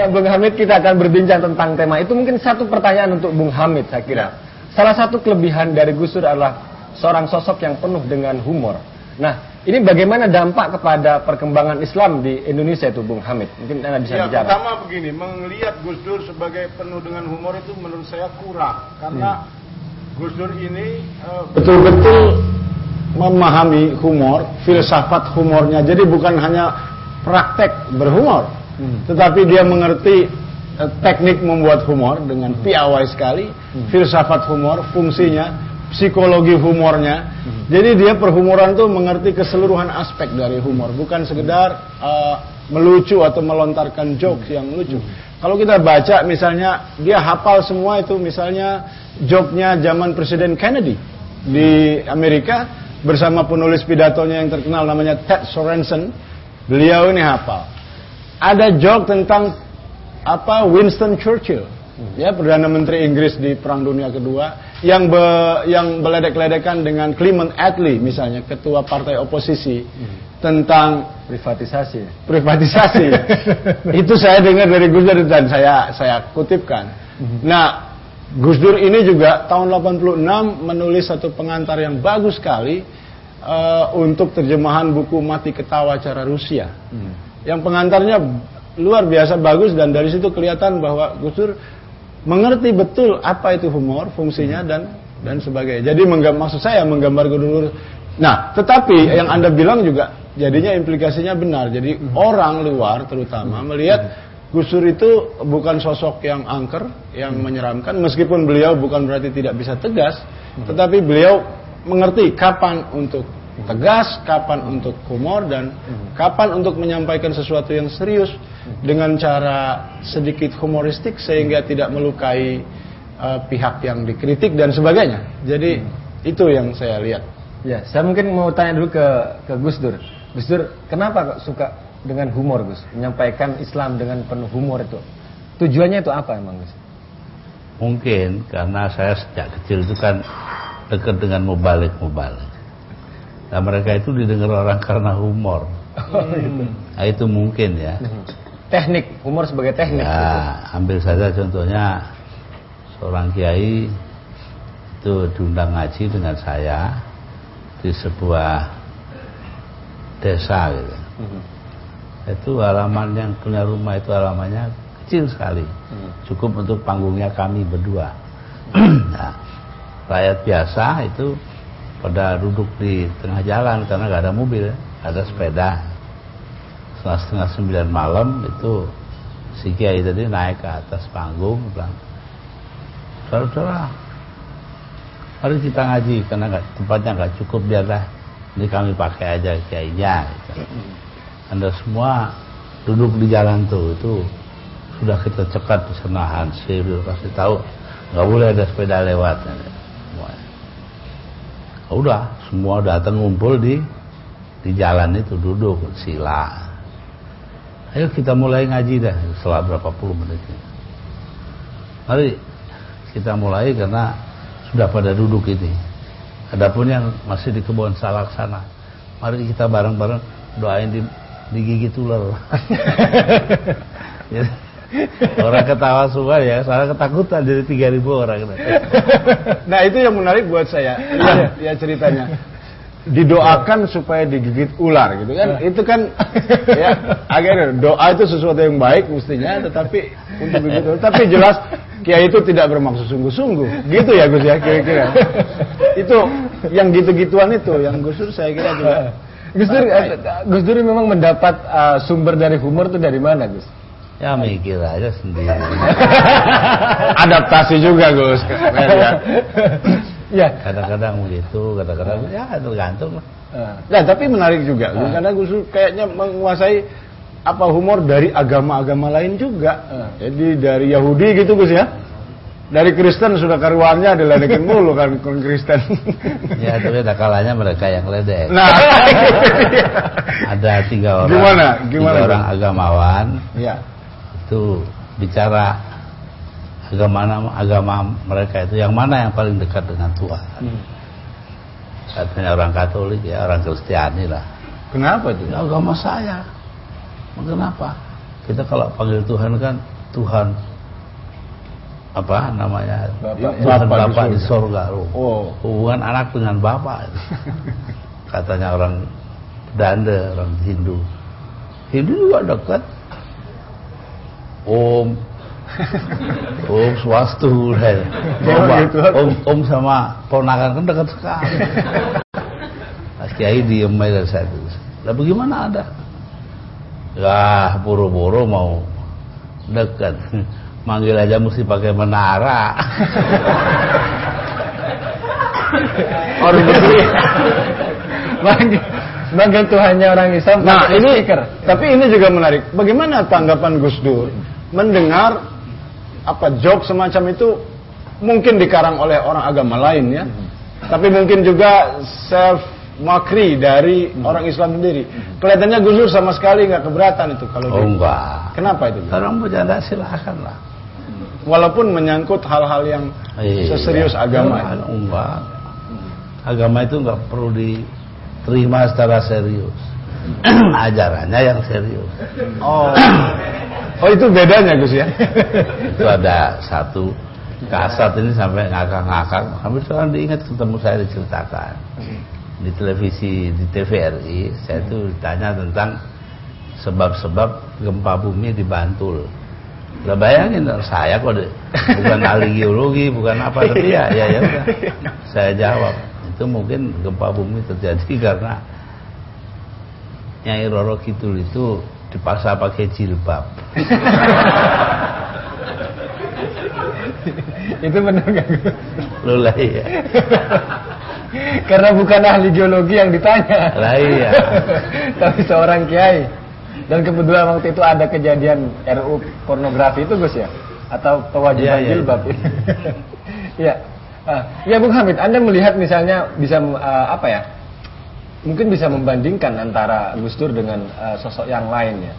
Bung Hamid, kita akan berbincang tentang tema itu. Mungkin satu pertanyaan untuk Bung Hamid, saya kira. Salah satu kelebihan dari Gus Dur adalah seorang sosok yang penuh dengan humor. Nah, ini bagaimana dampak kepada perkembangan Islam di Indonesia itu, Bung Hamid? Mungkin Anda bisa bicara. Pertama begini, melihat Gus Dur sebagai penuh dengan humor itu menurut saya kurang. Karena Gus Dur ini betul-betul memahami humor, filsafat humornya. Jadi bukan hanya praktek berhumor, tetapi dia mengerti teknik membuat humor dengan piawai sekali, filsafat humor, fungsinya, psikologi humornya. Jadi dia perhumoran itu mengerti keseluruhan aspek dari humor, bukan sekedar melucu atau melontarkan jokes yang lucu. Kalau kita baca misalnya, dia hafal semua itu, misalnya joknya zaman Presiden Kennedy di Amerika bersama penulis pidatonya yang terkenal namanya Ted Sorensen. Beliau ini hafal. Ada joke tentang Winston Churchill, ya, Perdana Menteri Inggris di Perang Dunia Kedua, yang beledek-ledekan dengan Clement Attlee misalnya, ketua partai oposisi, tentang privatisasi. Itu saya dengar dari Gus Dur dan saya kutipkan. Nah, Gus Dur ini juga tahun 86 menulis satu pengantar yang bagus sekali untuk terjemahan buku Mati Ketawa Cara Rusia. Yang pengantarnya luar biasa bagus, dan dari situ kelihatan bahwa Gus Dur mengerti betul apa itu humor, fungsinya dan sebagainya. Jadi maksud saya menggambar Gus Dur. Nah, tetapi yang Anda bilang juga jadinya implikasinya benar. Jadi orang luar terutama melihat Gus Dur itu bukan sosok yang angker, yang menyeramkan, meskipun beliau bukan berarti tidak bisa tegas, tetapi beliau mengerti kapan untuk tegas, kapan untuk humor, dan kapan untuk menyampaikan sesuatu yang serius dengan cara sedikit humoristik sehingga tidak melukai pihak yang dikritik dan sebagainya. Jadi itu yang saya lihat. Ya, saya mungkin mau tanya dulu ke Gus Dur. Gus Dur, kenapa kok suka dengan humor, Gus? Menyampaikan Islam dengan penuh humor itu. Tujuannya itu apa emang, Gus? Mungkin karena saya sejak kecil itu kan dekat dengan mubalik. Nah, mereka itu didengar orang karena humor. Nah, itu mungkin ya. Teknik, humor sebagai teknik. Ya, ambil saja contohnya seorang kiai itu diundang ngaji dengan saya di sebuah desa gitu. Itu halaman yang punya rumah itu halamannya kecil sekali, cukup untuk panggungnya kami berdua. Nah, rakyat biasa itu pada duduk di tengah jalan karena nggak ada mobil, ada sepeda. Setengah 9 malam itu si kiai tadi naik ke atas panggung, bilang, saudara, mari kita ngaji karena tempatnya nggak cukup, biarlah ini kami pakai aja kiainya. Gitu. Anda semua duduk di jalan tuh, itu sudah kita cekat di senahan, kasih tahu nggak boleh ada sepeda lewat. Udah, semua datang ngumpul di jalan itu, duduk sila. Ayo kita mulai ngaji dah setelah berapa puluh menit. Mari kita mulai karena sudah pada duduk ini. Adapun yang masih di kebun salak sana, mari kita bareng-bareng doain digigit ular. Orang ketawa semua ya, soalnya ketakutan dari 3.000 orang. Nah, itu yang menarik buat saya. Ya ceritanya. Didoakan supaya digigit ular gitu kan. Itu kan ya, akhirnya doa itu sesuatu yang baik mestinya, tetapi untuk begitu. Tapi jelas kiai itu tidak bermaksud sungguh-sungguh. Gitu ya Gus ya, kira-kira. Itu yang gitu-gituan itu yang Gus Dur saya kira juga. Gus Dur memang mendapat sumber dari humor itu dari mana, Gus? Ya mikir aja sendiri. Adaptasi juga Gus. Ya. Kadang-kadang begitu, kadang-kadang ya tergantung lah. Nah, tapi menarik juga, karena Gus Dur kayaknya menguasai humor dari agama-agama lain juga. Jadi dari Yahudi gitu Gus ya. Dari Kristen sudah karuannya diledekin mulu kan Kristen. Ya, tapi ada kalanya mereka yang ledek. Nah, ada 3 orang. Gimana 3 orang agamawan. Ya. Itu bicara agama mereka itu yang mana yang paling dekat dengan Tuhan. Katanya orang Katolik, ya orang Kristiani lah. Kenapa itu? Ya, agama saya. Kenapa? Kita kalau panggil Tuhan kan Tuhan apa namanya? Tuhan Bapak di surga. Oh. Hubungan anak dengan Bapak. Katanya orang Belanda, orang Hindu. Hindu juga dekat. Om Swastu. Om sama ponakan kan dekat sekali. Mas Kiai diem aja saya itu. Lah bagaimana ada? Ya buru-buru mau dekat. Manggil aja mesti pakai menara. Orang begitu. Manggil Tuhannya orang Islam. Nah ini, tapi ini juga menarik. Bagaimana tanggapan Gus Dur mendengar joke semacam itu mungkin dikarang oleh orang agama lain ya, tapi mungkin juga self makri dari orang Islam sendiri. Kelihatannya Gus Dur sama sekali nggak keberatan itu kalau enggak. Kenapa itu? Orang bercanda silakan lah. Walaupun menyangkut hal-hal yang seserius agama. Enggak. Agama itu nggak perlu diterima secara serius. Ajarannya yang serius. Oh itu bedanya Gus ya? Itu ada satu kasat ini sampai ngakak-ngakak. Hampir sekarang diingat ketemu saya diceritakan di televisi di TVRI. Saya itu ditanya tentang sebab-sebab gempa bumi di Bantul. Lah bayangin saya kok bukan ahli geologi, bukan apa, tapi ya udah. Saya jawab, itu mungkin gempa bumi terjadi karena Nyai Roro Kidul itu dipaksa pakai jilbab. Itu benar nggak? Loh iya. Karena bukan ahli geologi yang ditanya. Lah iya. Tapi seorang kiai. Dan kebetulan waktu itu ada kejadian RUU pornografi itu Gus ya? Atau kewajiban jilbab itu. Iya. Ya Bung Hamid, Anda melihat misalnya bisa mungkin bisa membandingkan antara Gus Dur dengan sosok yang lain ya,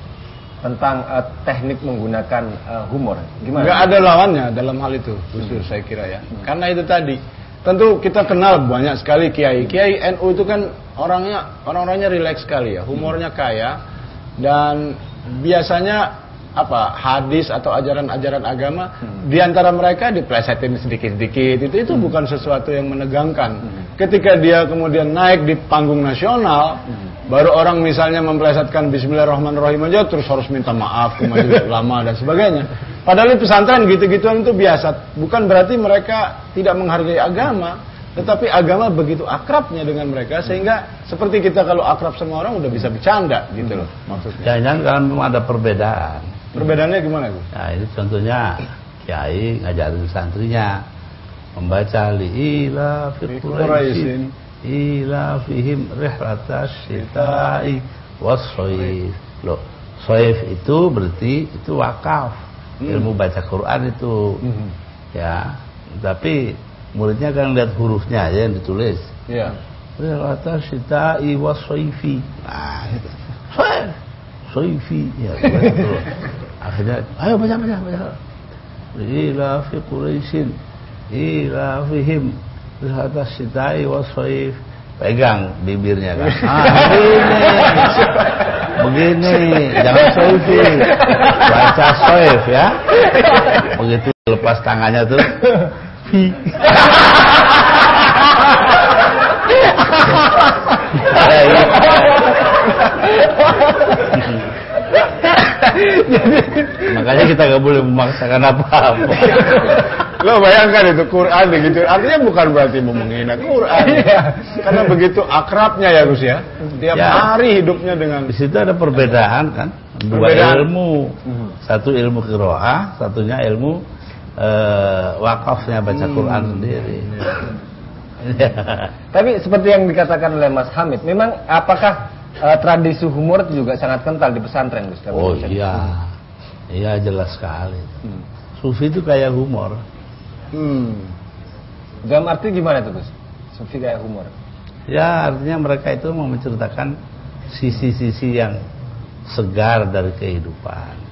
tentang teknik menggunakan humor. Gimana? Nggak ada lawannya dalam hal itu Gus Dur saya kira ya. Karena itu tadi, tentu kita kenal banyak sekali kiai NU itu kan orang-orangnya rileks sekali ya, humornya kaya. Dan biasanya hadis atau ajaran-ajaran agama diantara mereka diplesetin sedikit-sedikit, itu bukan sesuatu yang menegangkan. Ketika dia kemudian naik di panggung nasional, baru orang misalnya memplesetkan Bismillahirrahmanirrahim aja terus harus minta maaf ke majelis ulama dan sebagainya. Padahal di pesantren gitu-gituan itu biasa. Bukan berarti mereka tidak menghargai agama, tetapi agama begitu akrabnya dengan mereka sehingga seperti kita kalau akrab sama orang udah bisa bercanda gitu loh maksudnya. Jangan karena memang ada perbedaan. Perbedaannya gimana Gus? Nah ini contohnya kiai ngajarin santrinya membaca li'ila fi Quraisyin ila fihim rihlatas syita'i was-shaif. Loh, shaif itu berarti itu wakaf. Ilmu baca Quran itu. Ya, tapi muridnya kan lihat hurufnya aja yang ditulis. Iya. Rihlatas syita'i was-shaifi. Nah, gitu. Shaifi ya betul. Akhirnya ayo baca. Ila fi Quraisyin ila fihim rihlatas syita'i was-shaif. Pegang bibirnya kan. Begini, jangan shaifi. Baca shaif ya. Begitu lepas tangannya tuh makanya kita gak boleh memaksakan apa-apa. Lo bayangkan itu Quran begitu, artinya bukan berarti mau menghina Quran karena begitu akrabnya ya Gus ya, tiap hari hidupnya dengan. Di situ ada perbedaan kan, dua ilmu, satu ilmu qiraah, satunya ilmu wakafnya baca Quran sendiri. Tapi seperti yang dikatakan oleh Mas Hamid, memang apakah tradisi humor itu juga sangat kental di pesantren Gus? Oh iya, iya jelas sekali. Sufi itu kayak humor. Dalam arti gimana tuh Gus? Sufi kayak humor? Ya artinya mereka itu mau menceritakan sisi-sisi yang segar dari kehidupan.